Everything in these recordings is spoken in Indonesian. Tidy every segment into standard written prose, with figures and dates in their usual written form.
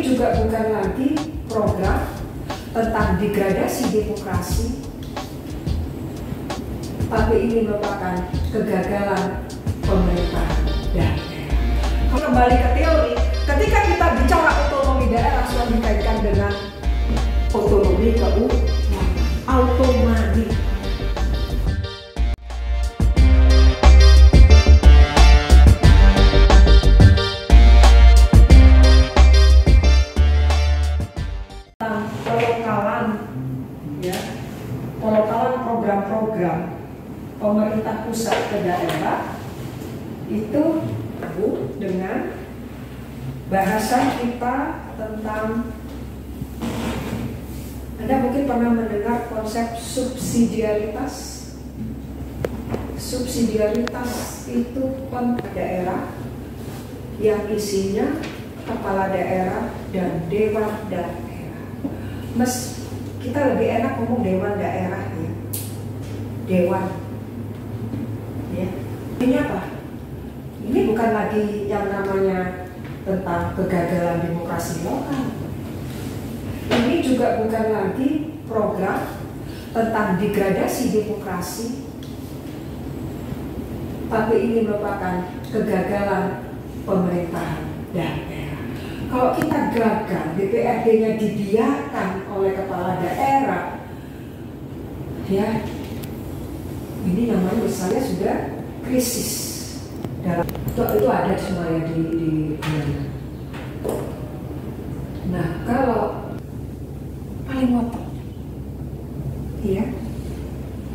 juga bukan lagi program tentang degradasi demokrasi, tapi ini merupakan kegagalan pemerintah daerah. Kembali ke teori, ketika kita bicara otonomi daerah selalu dikaitkan dengan otonomi keuangan, otonomi. Pelokalan program-program pemerintah pusat ke daerah itu dengan bahasan kita tentang, Anda mungkin pernah mendengar konsep subsidiaritas. Subsidiaritas itu daerah yang isinya kepala daerah dan dewan daerah. Kita lebih enak ngomong dewan daerah ya, dewan ya. Ini apa? Ini bukan lagi yang namanya tentang kegagalan demokrasi lokal. Ini juga bukan lagi program tentang degradasi demokrasi, tapi ini merupakan kegagalan pemerintahan daerah. Kalau kita gagal, DPRD-nya dibiarkan oleh kepala daerah, ya, ini namanya menurut saya sudah krisis. Itu ada semuanya di Nah, kalau paling ngotot, ya.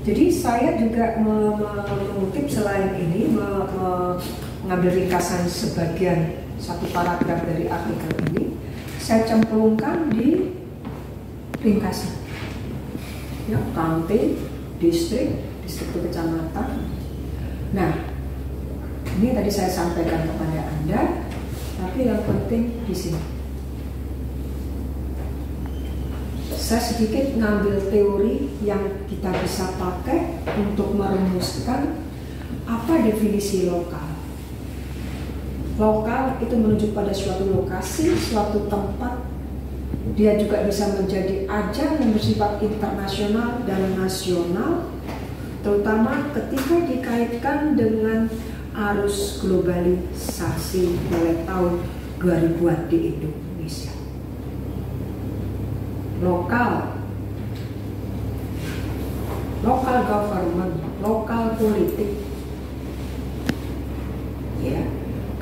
Jadi saya juga mengutip selain ini, mengambil ringkasan sebagian satu paragraf dari artikel ini, saya cemplungkan di ringkasan. Ya, county, distrik itu kecamatan. Nah, ini tadi saya sampaikan kepada Anda, tapi yang penting di sini. Saya sedikit ngambil teori yang kita bisa pakai untuk merumuskan apa definisi lokal. Lokal itu menunjuk pada suatu lokasi, suatu tempat. Dia juga bisa menjadi ajang yang bersifat internasional dan nasional, terutama ketika dikaitkan dengan arus globalisasi mulai tahun 2000-an di Indonesia. Lokal government, lokal politik, ya.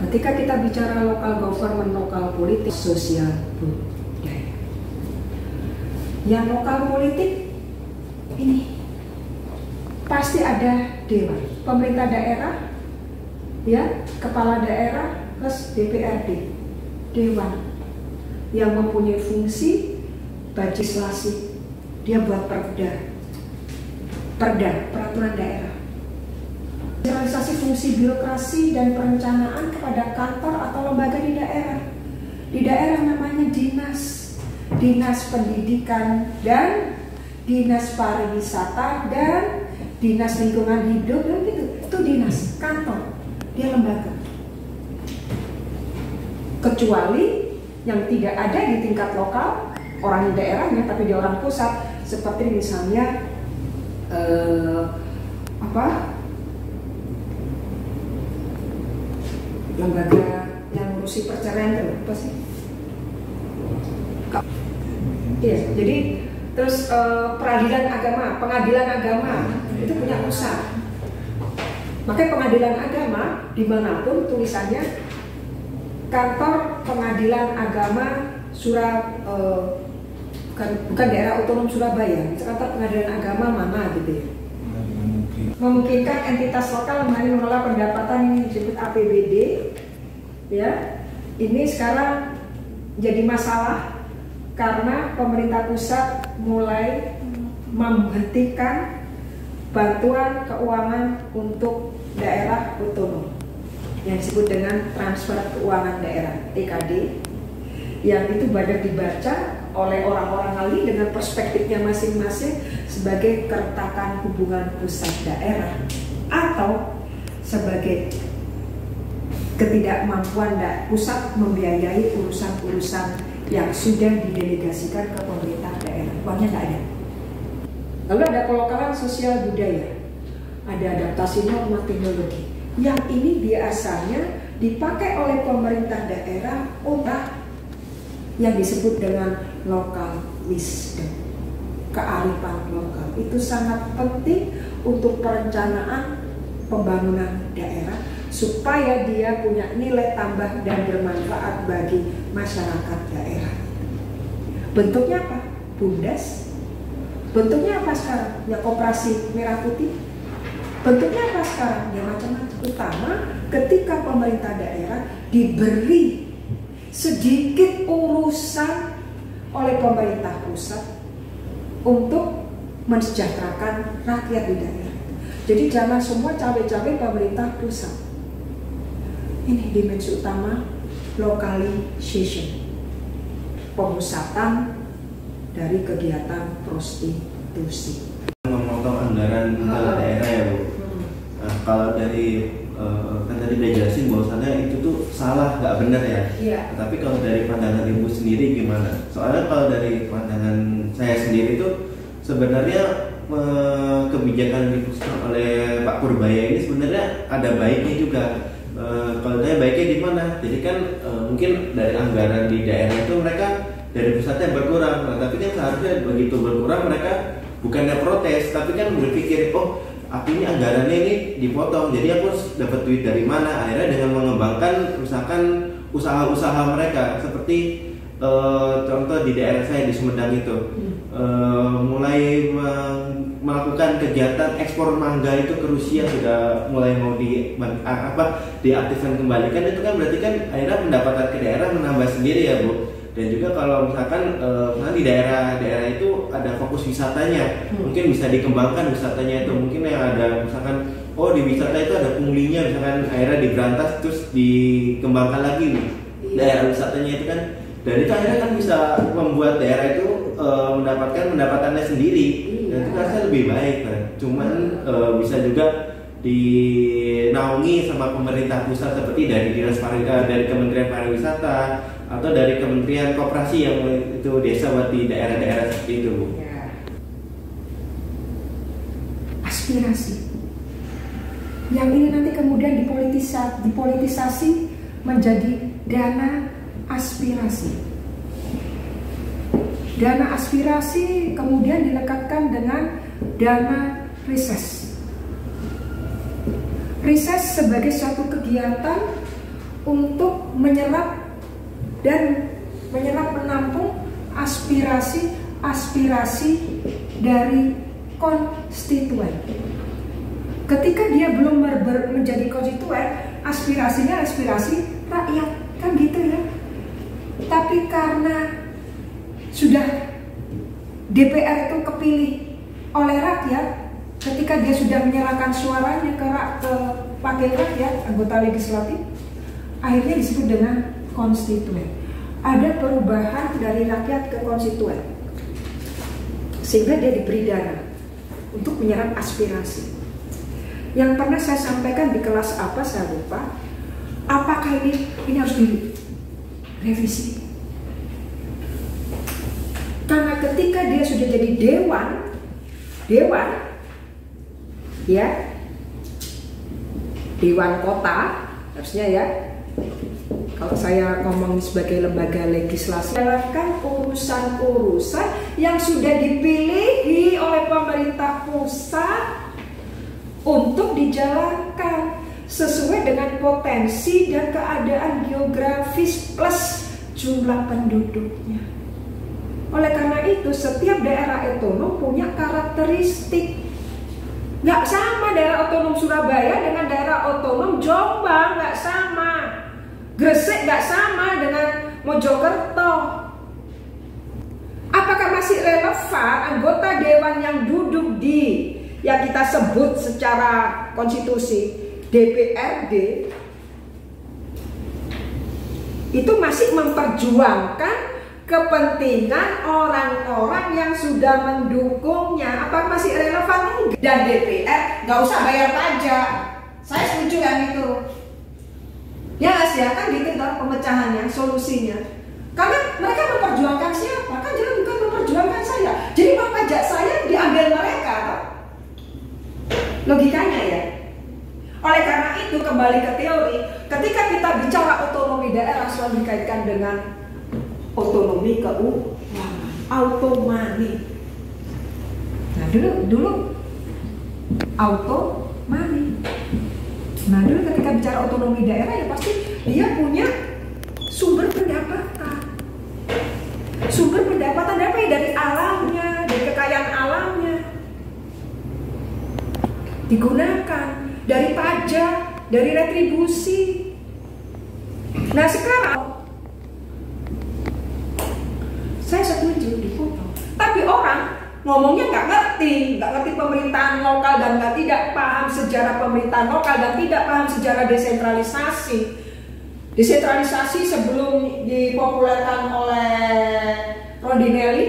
Ketika kita bicara lokal government, lokal politik, sosial budaya. Yang lokal politik ini pasti ada dewan, pemerintah daerah, ya, kepala daerah plus DPRD, dewan yang mempunyai fungsi legislasi. Dia buat peraturan daerah. Realisasi fungsi birokrasi dan perencanaan kepada kantor atau lembaga di daerah. Di daerah namanya dinas pendidikan dan dinas pariwisata dan dinas lingkungan hidup dan gitu. Itu dinas, kantor, dia lembaga. Kecuali yang tidak ada di tingkat lokal, orang di daerahnya tapi di orang pusat, seperti misalnya lembaga yang ngurusi perceraian itu apa sih? Iya, jadi terus pengadilan agama itu punya pusat. Makanya pengadilan agama dimanapun tulisannya kantor pengadilan agama bukan daerah otonom Surabaya, kantor pengadilan agama mana gitu ya. Memungkinkan entitas lokal mengelola pendapatan yang disebut APBD, ya. Ini sekarang jadi masalah karena pemerintah pusat mulai menghentikan bantuan keuangan untuk daerah otonom yang disebut dengan transfer keuangan daerah (TKD), yang itu banyak dibaca oleh orang-orang kali dengan perspektifnya masing-masing sebagai keretakan hubungan pusat daerah atau sebagai ketidakmampuan pusat membiayai urusan-urusan yang sudah didelegasikan ke pemerintah daerah. Uangnya nggak ada. Lalu ada pelokalan sosial budaya, ada adaptasi norma teknologi. Yang ini biasanya dipakai oleh pemerintah daerah untuk yang disebut dengan local wisdom, kearifan lokal. Itu sangat penting untuk perencanaan pembangunan daerah supaya dia punya nilai tambah dan bermanfaat bagi masyarakat daerah. Bentuknya apa? BUMDes. Bentuknya apa sekarang? Ya koperasi merah putih. Bentuknya apa sekarang? Ya macam-macam. Utama ketika pemerintah daerah diberi sedikit urusan oleh pemerintah pusat untuk mensejahterakan rakyat di daerah. Jadi jangan semua cawe-cawe pemerintah pusat. Ini dimensi utama localization, pemusatan dari kegiatan prostitusi. Memotong anggaran ke daerah ya Bu. Nah, kalau dari kan tadi udah jelasin bahwasannya itu tuh salah, nggak benar ya. Iya. Tapi kalau dari pandangan Ibu sendiri gimana? Soalnya kalau dari pandangan saya sendiri tuh sebenarnya kebijakan yang diputuskan oleh Pak Purbaya ini sebenarnya ada baiknya juga. Kalau saya baiknya di mana? Jadi kan mungkin dari anggaran di daerah itu mereka dari pusatnya berkurang, nah, tapi kan seharusnya begitu berkurang mereka bukannya protes, tapi kan berpikir, oh ini anggarannya ini dipotong, jadi aku harus dapat duit dari mana? Akhirnya dengan mengembangkan misalkan usaha-usaha mereka seperti contoh di daerah saya di Sumedang itu mulai melakukan kegiatan ekspor mangga itu ke Rusia, sudah mulai mau diaktifkan kembali. Kan itu kan berarti kan akhirnya pendapatan ke daerah menambah sendiri ya Bu. Dan juga kalau misalkan di daerah-daerah itu ada fokus wisatanya, mungkin bisa dikembangkan wisatanya itu. Mungkin yang ada misalkan di wisata itu ada punglinya, misalkan akhirnya diberantas terus dikembangkan lagi nih daerah wisatanya itu kan. Dan itu akhirnya kan bisa membuat daerah itu mendapatkan pendapatannya sendiri. Dan itu rasanya lebih baik kan. Cuman bisa juga dinaungi sama pemerintah pusat seperti dari Dinas Pariwisata, dari Kementerian Pariwisata, atau dari Kementerian Koperasi yang itu desa buat di daerah-daerah seperti itu Bu. Ya. Aspirasi yang ini nanti kemudian dipolitisasi menjadi dana aspirasi. Dana aspirasi kemudian dilekatkan dengan dana rises. Rises sebagai suatu kegiatan untuk menyerap menampung aspirasi dari konstituen. Ketika dia belum menjadi konstituen, aspirasinya aspirasi rakyat, kan gitu ya. Tapi karena sudah DPR itu kepilih oleh rakyat, ketika dia sudah menyerahkan suaranya ke wakil rakyat, anggota legislatif, akhirnya disebut dengan konstituen. Ada perubahan dari rakyat ke konstituen, sehingga dia diberi dana untuk menyerap aspirasi. Yang pernah saya sampaikan di kelas apa saya lupa. Apakah ini harus direvisi? Karena ketika dia sudah jadi dewan ya, dewan kota harusnya ya. Kalau saya ngomong sebagai lembaga legislasi, menjalankan urusan-urusan yang sudah dipilih oleh pemerintah pusat untuk dijalankan sesuai dengan potensi dan keadaan geografis plus jumlah penduduknya. Oleh karena itu, setiap daerah otonom punya karakteristik. Nggak sama daerah otonom Surabaya dengan daerah otonom Jombang, nggak sama. Gresik nggak sama dengan Mojokerto. Apakah masih relevan anggota dewan yang duduk di yang kita sebut secara konstitusi DPRD itu masih memperjuangkan kepentingan orang-orang yang sudah mendukungnya? Apakah masih relevan? Dan DPR nggak usah bayar pajak. Saya setuju yang itu. Ya nggak sih ya, kan gitu toh pemecahannya, solusinya. Karena mereka memperjuangkan siapa? Kan jangan bukan memperjuangkan saya. Jadi uang pajak saya diambil mereka toh. Logikanya ya. Oleh karena itu kembali ke teori, ketika kita bicara otonomi daerah selalu dikaitkan dengan otonomi keuangan, auto money. Nah dulu auto money. Nah dulu ketika bicara otonomi daerah ya pasti dia punya sumber pendapatan. Sumber pendapatan apa ya? Dari alamnya, dari kekayaan alamnya. Digunakan dari pajak, dari retribusi. Nah sekarang saya setuju dipotong. Tapi orang ngomongnya nggak ngerti pemerintahan lokal dan tidak paham sejarah pemerintahan lokal dan tidak paham sejarah desentralisasi. Desentralisasi sebelum dipopulerkan oleh Rondinelli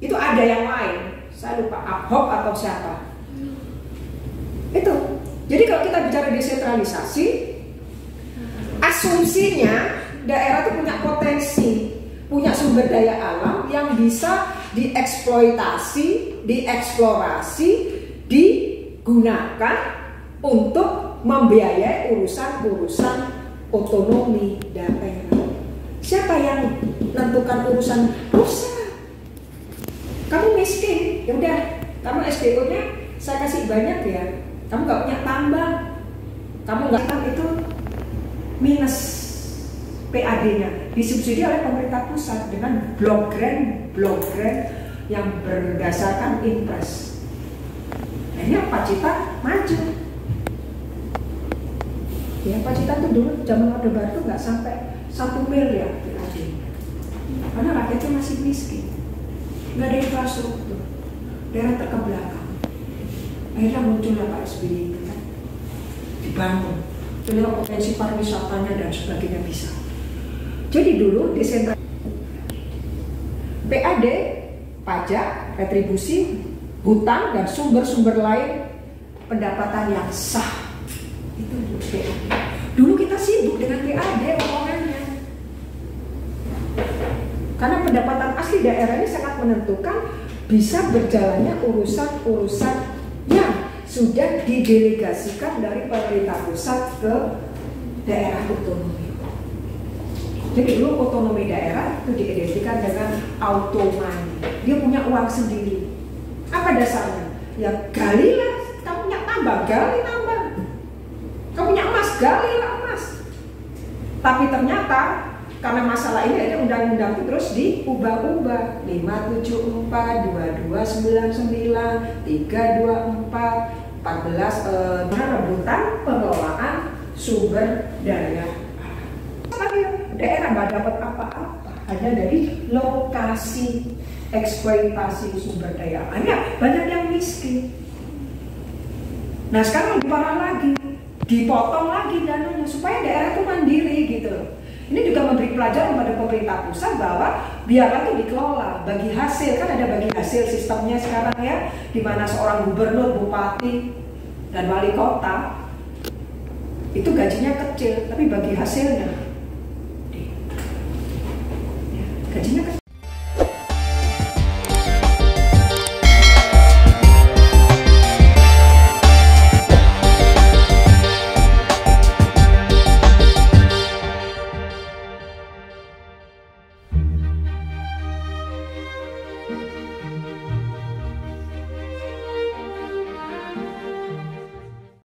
itu ada yang lain. Saya lupa Ahok atau siapa. Itu. Jadi kalau kita bicara desentralisasi, asumsinya daerah itu punya potensi, punya sumber daya alam yang bisa dieksploitasi, dieksplorasi, digunakan untuk membiayai urusan-urusan otonomi daerah. Siapa yang menentukan urusan pusat? Kamu miskin, ya udah, kamu SDO-nya saya kasih banyak ya. Kamu nggak punya tambang, kamu nggak itu minus PAD-nya disubsidi oleh pemerintah pusat dengan block grant yang berdasarkan impres. Akhirnya Pacitan maju. Ya Pacitan tuh dulu zaman Orde Baru nggak sampai 1 miliar PAD, karena rakyatnya masih miskin, nggak ada infrastruktur, daerah terkebelakang. Akhirnya muncullah Pak SBY itu kan, dibangun, terlihat potensi pariwisatanya dan sebagainya bisa. Jadi dulu desentralisasi PAD, pajak, retribusi, hutang dan sumber-sumber lain pendapatan yang sah itu dulu PAD. Dulu kita sibuk dengan PAD omongannya, karena pendapatan asli daerah ini sangat menentukan bisa berjalannya urusan-urusan yang sudah didelegasikan dari pemerintah pusat ke daerah otonomi. Jadi dulu otonomi daerah itu diidentikan dengan autonomi. Dia punya uang sendiri. Apa dasarnya? Ya galilah, kamu punya tambang, gali tambang. Kamu punya emas, galilah emas. Tapi ternyata karena masalah ini ada undang-undang itu terus diubah-ubah. 574, 2299, 324, 14 rebutan pengelolaan sumber daya alam. Daerah nggak dapat apa-apa, hanya dari lokasi eksploitasi sumber daya alamnya banyak yang miskin. Nah sekarang lebih parah lagi, dipotong lagi dananya supaya daerah itu mandiri gitu. Ini juga memberi pelajaran pada pemerintah pusat bahwa biarlah itu dikelola bagi hasil, kan ada bagi hasil sistemnya sekarang ya, di mana seorang gubernur, bupati, dan wali kota itu gajinya kecil, tapi bagi hasilnya gajinya kecil.